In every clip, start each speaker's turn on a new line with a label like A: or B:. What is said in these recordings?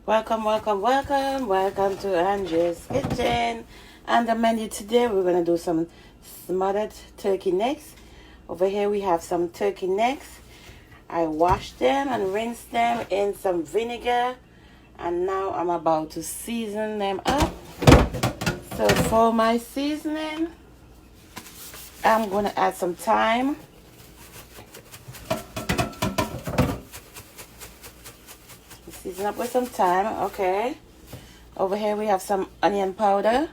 A: Welcome to Andrea's Kitchen. And the menu today, we're going to do some smothered turkey necks. Over here we have some turkey necks. I washed them and rinsed them in some vinegar. And now I'm about to season them up. So for my seasoning, I'm going to add some thyme. Season up with some thyme, okay. Over here we have some onion powder.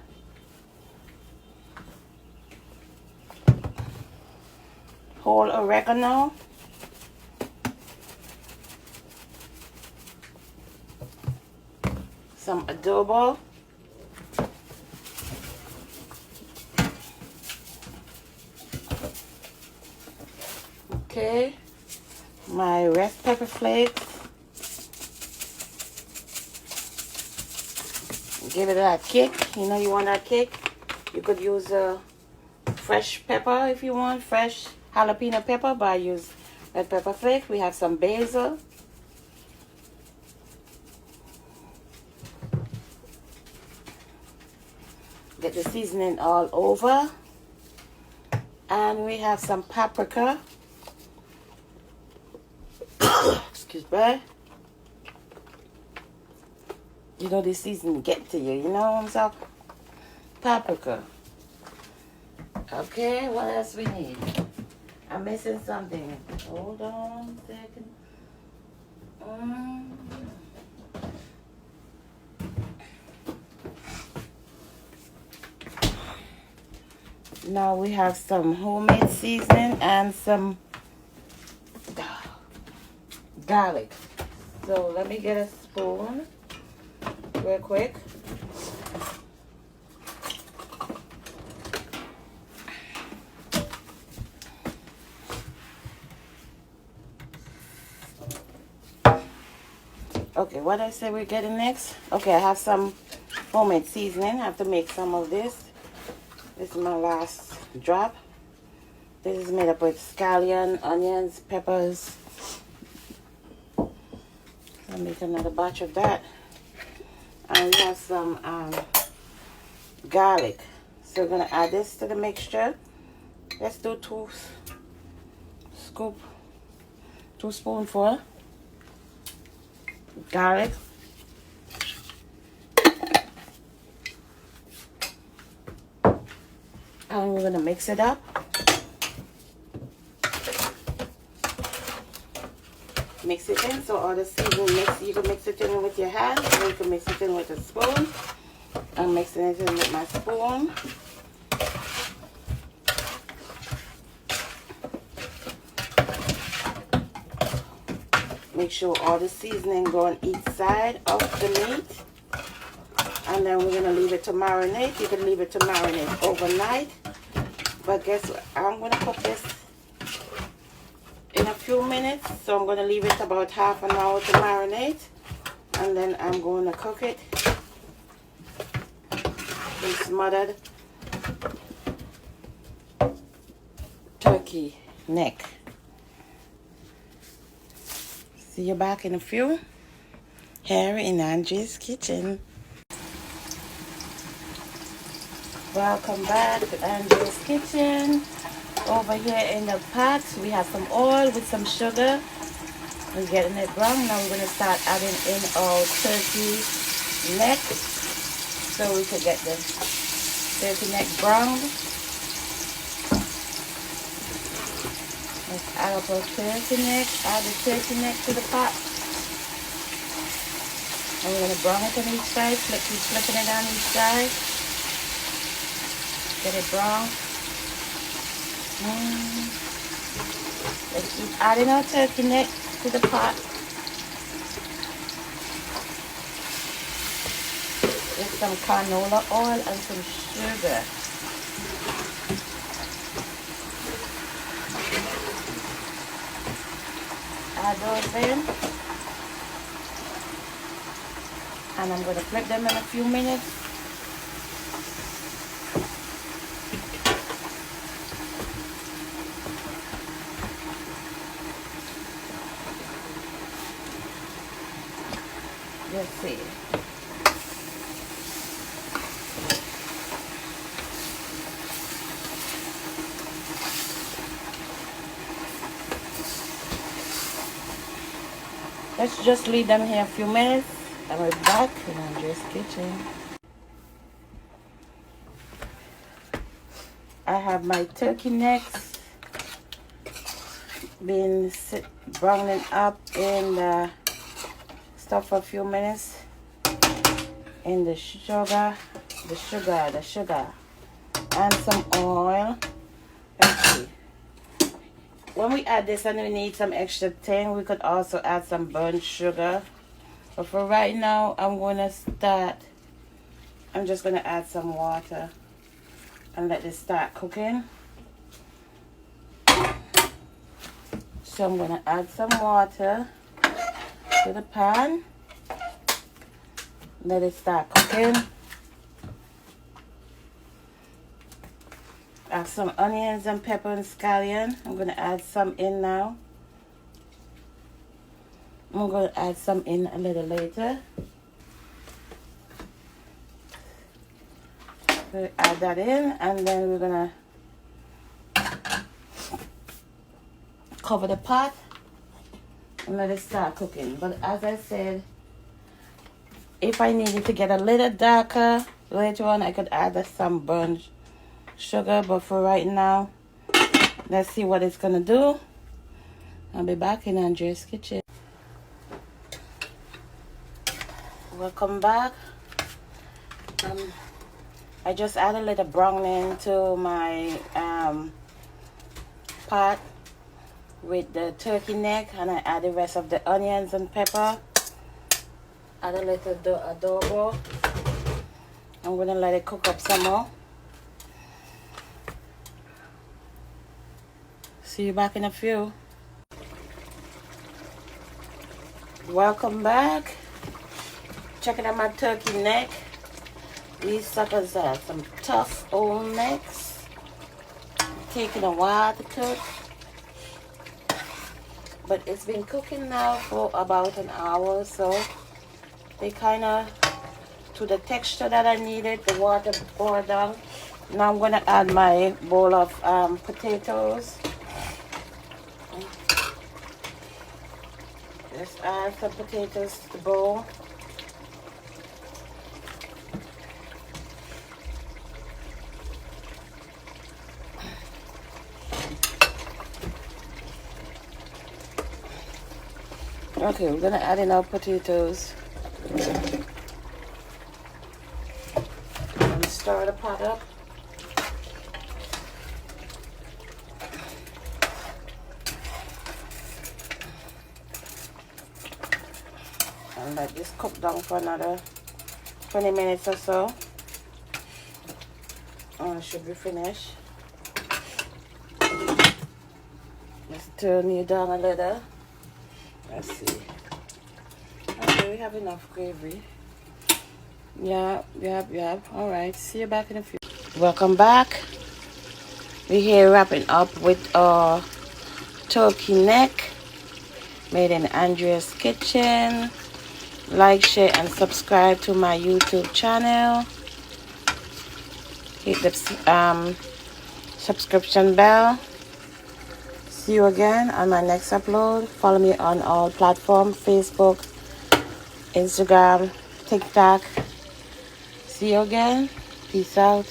A: Whole oregano. Some adobo. Okay. My red pepper flakes. Give it that kick. You know you want that kick. You could use fresh pepper if you want. Fresh jalapeno pepper, but I use red pepper flakes. We have some basil. Get the seasoning all over. And we have some paprika. Excuse me. You know the seasoning get to you, you know what I'm talking? Paprika. Okay, what else we need? I'm missing something. Hold on a second. Now we have some homemade seasoning and some garlic. So let me get a spoon real quick. Okay, what I say we're getting next? Okay, I have some homemade seasoning. I have to make some of this. This is my last drop. This is made up with scallion, onions, peppers. I'll make another batch of that. And we have some garlic. So we're going to add this to the mixture. Let's do two spoonful garlic. And we're going to mix it up. Mix it in, so all the seasoning mix. You can mix it in with your hand, or you can mix it in with a spoon. I'm mixing it in with my spoon. Make sure all the seasoning go on each side of the meat. And then we're going to leave it to marinate. You can leave it to marinate overnight. But guess what? I'm going to cook this in a few minutes, so I'm going to leave it about half an hour to marinate, and then I'm going to cook it in smothered turkey neck. See you back in a few here in Angie's Kitchen. Welcome back to Angie's Kitchen. Over here in the pot, we have some oil with some sugar. We're getting it brown. Now we're going to start adding in our turkey neck, so we can get the turkey neck browned. Let's add up our turkey neck. Add the turkey neck to the pot. And we're going to brown it on each side. Keep flipping it on each side. Get it brown. Let's keep adding our turkey neck to the pot. With some canola oil and some sugar. Add those in. And I'm going to flip them in a few minutes. Let's see. Let's just leave them here a few minutes and we're back in Andrea's kitchen. I have my turkey necks been browning up in the stuff for a few minutes in the sugar, and some oil. Let's see. When we add this and we need some extra thing, we could also add some burnt sugar. But for right now, I'm just gonna add some water and let this start cooking. So I'm gonna add some water to the pan. Let it start cooking. I have some onions and pepper and scallion. I'm going to add some in now. I'm going to add some in a little later. We'll add that in and then we're going to cover the pot and let it start cooking. But as I said, if I needed to get a little darker later on, I could add some burnt sugar, but for right now, let's see what it's gonna do. I'll be back in Andrea's kitchen. Welcome back. I just added a little browning to my pot with the turkey neck, and I add the rest of the onions and pepper. Add a little adobo. I'm gonna let it cook up some more. See you back in a few. Welcome back. Checking out my turkey neck. These suckers are some tough old necks. Taking a while to cook. But it's been cooking now for about an hour or so. They kind of, to the texture that I needed, the water poured down. Now I'm going to add my bowl of potatoes. Let's add some potatoes to the bowl. Okay, we're gonna add in our potatoes. And stir the pot up. And let this cook down for another 20 minutes or so. And it should be finished. Let's turn it down a little. Let's see. Okay, we have enough gravy. Yeah. All right, see you back in a few. Welcome back. We're here wrapping up with our turkey neck made in Andrea's kitchen. Like, share, and subscribe to my YouTube channel. Hit the subscription bell. See you again on my next upload. Follow me on all platforms: Facebook, Instagram, TikTok. See you again. Peace out.